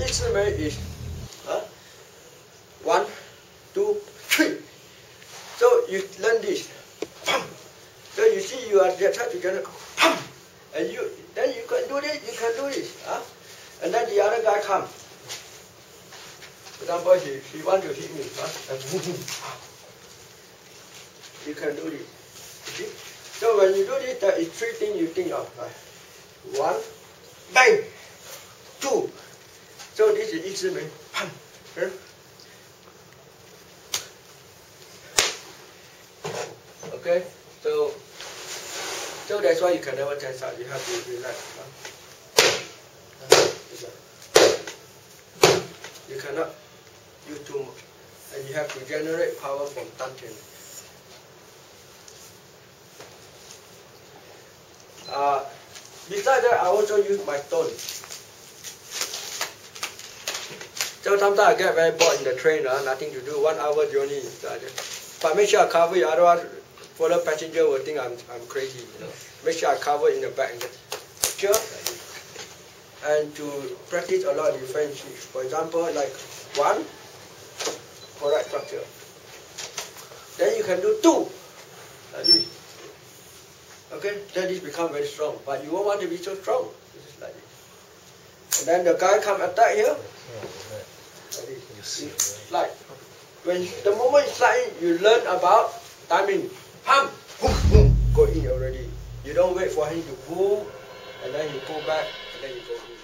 each is 1, 2, 3. So you learn this. So you see you are trying to generate, and then you can do this, you can do this. And then the other guy comes. For example, he wants to hit me. You can do this. You see? So when you do this, there is 3 things you think of. 1, bang, 2. So this is each Okay, so that's why you can never tense out. You have to relax. You cannot use too much, and you have to generate power from touching. Besides that, I also use my stone. So sometimes I get very bored in the train, nothing to do, 1 hour journey. But make sure I cover it, otherwise fellow passenger will think I'm crazy. Make sure I cover in the back and picture. And to practice a lot of different shapes. For example, like 1, correct structure. Then you can do 2, like this. Okay, then this becomes very strong. But you won't want to be so strong. This is like this. And then the guy come attack here. Like this. You slide. When the moment you slide in, you learn about timing. Pam, boom, boom, go in already. You don't wait for him to pull, and then you pull back, and then you go in.